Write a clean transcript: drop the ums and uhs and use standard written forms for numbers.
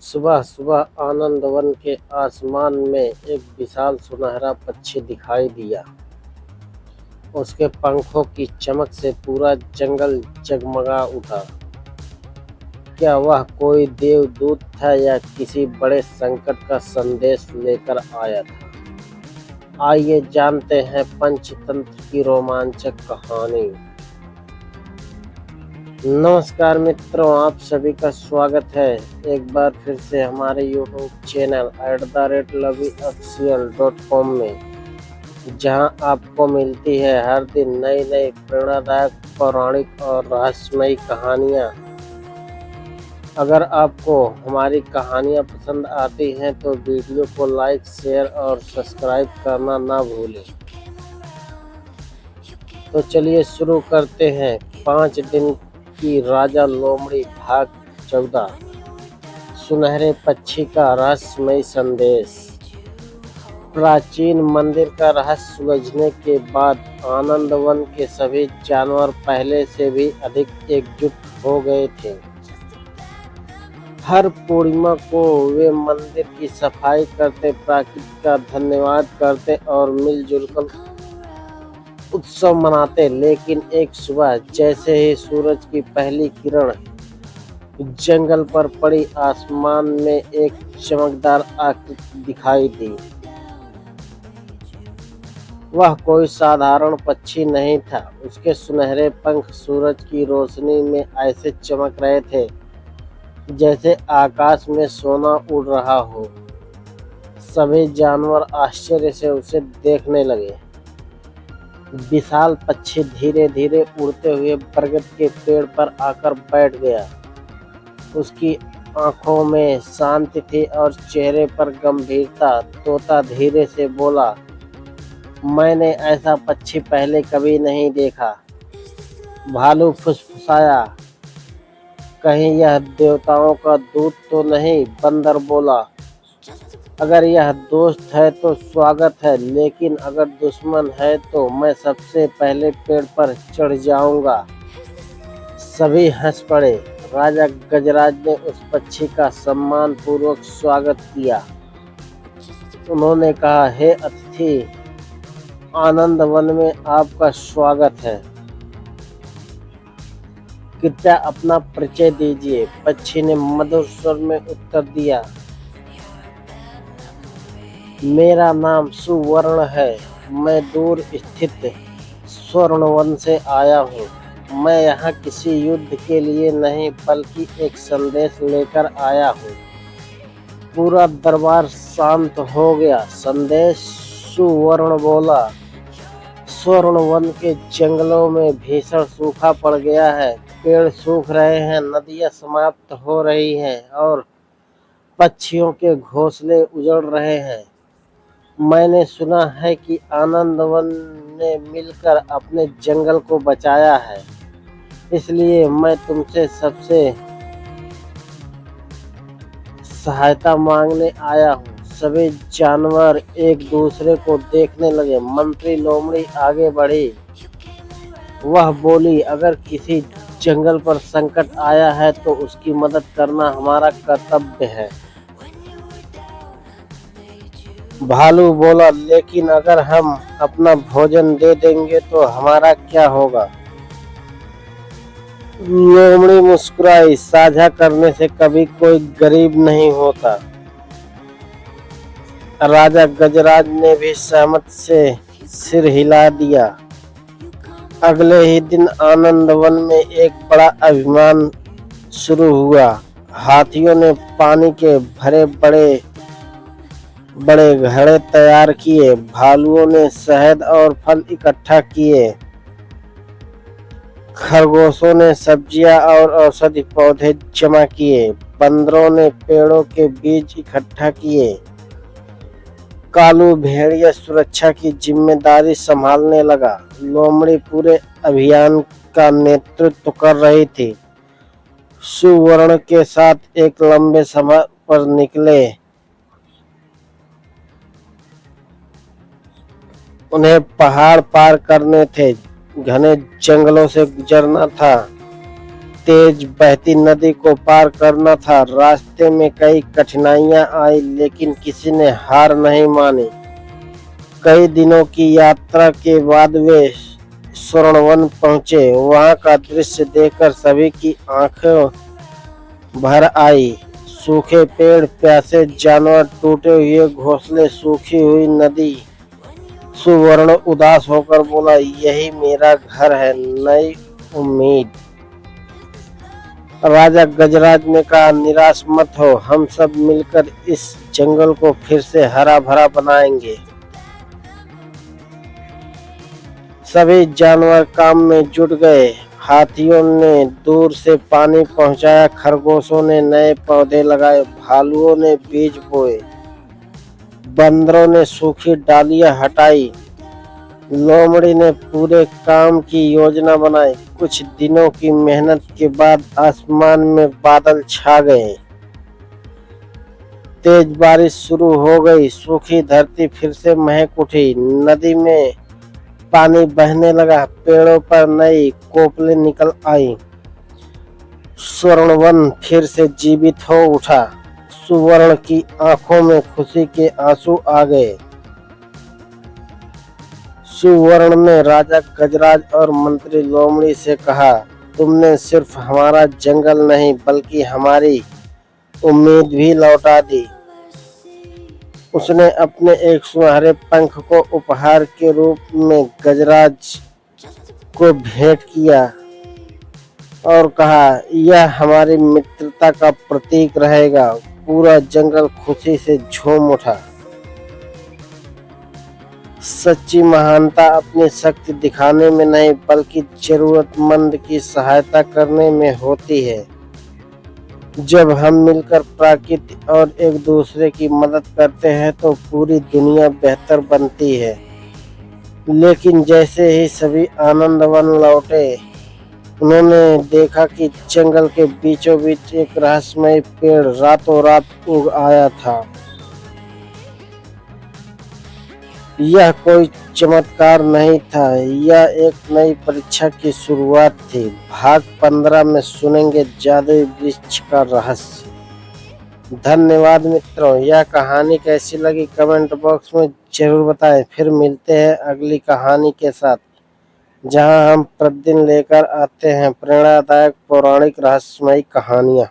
सुबह सुबह आनंदवन के आसमान में एक विशाल सुनहरा पक्षी दिखाई दिया। उसके पंखों की चमक से पूरा जंगल जगमगा उठा। क्या वह कोई देवदूत था या किसी बड़े संकट का संदेश लेकर आया था? आइए जानते हैं पंचतंत्र की रोमांचक कहानी। नमस्कार मित्रों, आप सभी का स्वागत है एक बार फिर से हमारे YouTube चैनल @lovyofficial.com में, जहां आपको मिलती है हर दिन नई नई प्रेरणादायक पौराणिक और रहस्यमयी कहानियां। अगर आपको हमारी कहानियां पसंद आती हैं तो वीडियो को लाइक, शेयर और सब्सक्राइब करना ना भूलें। तो चलिए शुरू करते हैं। 5 दिन की राजा लोमड़ी भाग 14। सुनहरे पक्षी का रहस्यमय संदेश। प्राचीन मंदिर का रहस्य सुलझने के बाद आनंदवन के सभी जानवर पहले से भी अधिक एकजुट हो गए थे। हर पूर्णिमा को वे मंदिर की सफाई करते, प्रकृति का धन्यवाद करते और मिलजुल कर उत्सव मनाते। लेकिन एक सुबह जैसे ही सूरज की पहली किरण जंगल पर पड़ी, आसमान में एक चमकदार आकृति दिखाई दी। वह कोई साधारण पक्षी नहीं था। उसके सुनहरे पंख सूरज की रोशनी में ऐसे चमक रहे थे जैसे आकाश में सोना उड़ रहा हो। सभी जानवर आश्चर्य से उसे देखने लगे। विशाल पक्षी धीरे धीरे उड़ते हुए बरगद के पेड़ पर आकर बैठ गया। उसकी आंखों में शांति थी और चेहरे पर गंभीरता। तोता धीरे से बोला, मैंने ऐसा पक्षी पहले कभी नहीं देखा। भालू फुसफुसाया, कहीं यह देवताओं का दूत तो नहीं? बंदर बोला, अगर यह दोस्त है तो स्वागत है, लेकिन अगर दुश्मन है तो मैं सबसे पहले पेड़ पर चढ़ जाऊंगा। सभी हंस पड़े। राजा गजराज ने उस पक्षी का सम्मान पूर्वक स्वागत किया। उन्होंने कहा, हे अतिथि, आनंद वन में आपका स्वागत है। कृपया अपना परिचय दीजिए। पक्षी ने मधुर स्वर में उत्तर दिया, मेरा नाम सुवर्ण है। मैं दूर स्थित स्वर्णवन से आया हूँ। मैं यहाँ किसी युद्ध के लिए नहीं बल्कि एक संदेश लेकर आया हूँ। पूरा दरबार शांत हो गया। संदेश? सुवर्ण बोला, स्वर्णवन के जंगलों में भीषण सूखा पड़ गया है। पेड़ सूख रहे हैं, नदियाँ समाप्त हो रही हैं और पक्षियों के घोंसले उजड़ रहे हैं। मैंने सुना है कि आनंदवन ने मिलकर अपने जंगल को बचाया है, इसलिए मैं तुमसे सबसे सहायता मांगने आया हूँ। सभी जानवर एक दूसरे को देखने लगे। मंत्री लोमड़ी आगे बढ़ी। वह बोली, अगर किसी जंगल पर संकट आया है तो उसकी मदद करना हमारा कर्तव्य है। भालू बोला, लेकिन अगर हम अपना भोजन दे देंगे तो हमारा क्या होगा? लोमड़ी मुस्कुराई, साझा करने से कभी कोई गरीब नहीं होता। राजा गजराज ने भी सहमत से सिर हिला दिया। अगले ही दिन आनंदवन में एक बड़ा अभियान शुरू हुआ। हाथियों ने पानी के भरे बड़े बड़े घड़े तैयार किए। भालुओं ने शहद और फल इकट्ठा किए। खरगोशों ने सब्जियां और औषधि पौधे जमा किए। बंदरों ने पेड़ों के बीज इकट्ठा किए। कालू भेड़िया सुरक्षा की जिम्मेदारी संभालने लगा। लोमड़ी पूरे अभियान का नेतृत्व कर रही थी। सुवर्ण के साथ एक लंबे समय पर निकले। उन्हें पहाड़ पार करने थे, घने जंगलों से गुजरना था। तेज बहती नदी को पार करना था। रास्ते में कई कठिनाइयां आई, लेकिन किसी ने हार नहीं मानी। कई दिनों की यात्रा के बाद वे स्वर्णवन पहुंचे। वहां का दृश्य देखकर सभी की आंखें भर आई। सूखे पेड़, प्यासे जानवर, टूटे हुए घोंसले, सूखी हुई नदी। सुवर्ण उदास होकर बोला, यही मेरा घर है, नई उम्मीद। राजा गजराज ने कहा, निराश मत हो, हम सब मिलकर इस जंगल को फिर से हरा भरा बनाएंगे। सभी जानवर काम में जुट गए। हाथियों ने दूर से पानी पहुंचाया, खरगोशों ने नए पौधे लगाए, भालुओं ने बीज बोए, बंदरों ने सूखी डालियां हटाई, लोमड़ी ने पूरे काम की योजना बनाई। कुछ दिनों की मेहनत के बाद आसमान में बादल छा गए। तेज बारिश शुरू हो गई। सूखी धरती फिर से महक उठी। नदी में पानी बहने लगा। पेड़ों पर नई कोपलें निकल आई। स्वर्णवन फिर से जीवित हो उठा। सुवर्ण की आंखों में खुशी के आंसू आ गए। सुवर्ण ने राजा गजराज और मंत्री लोमड़ी से कहा, तुमने सिर्फ हमारा जंगल नहीं बल्कि हमारी उम्मीद भी लौटा दी। उसने अपने एक सुनहरे पंख को उपहार के रूप में गजराज को भेंट किया और कहा, यह हमारी मित्रता का प्रतीक रहेगा। पूरा जंगल खुशी से झूम उठा। सच्ची महानता अपनी शक्ति दिखाने में नहीं बल्कि जरूरतमंद की सहायता करने में होती है। जब हम मिलकर प्रकृति और एक दूसरे की मदद करते हैं तो पूरी दुनिया बेहतर बनती है। लेकिन जैसे ही सभी आनंदवन लौटे, उन्होंने देखा कि जंगल के बीचों बीच एक रहस्यमय पेड़ रातों रात उग आया था। यह कोई चमत्कार नहीं था, यह एक नई परीक्षा की शुरुआत थी। भाग 15 में सुनेंगे जादुई वृक्ष का रहस्य। धन्यवाद मित्रों। यह कहानी कैसी लगी कमेंट बॉक्स में जरूर बताएं। फिर मिलते हैं अगली कहानी के साथ, जहां हम प्रतिदिन लेकर आते हैं प्रेरणादायक पौराणिक रहस्यमयी कहानियां।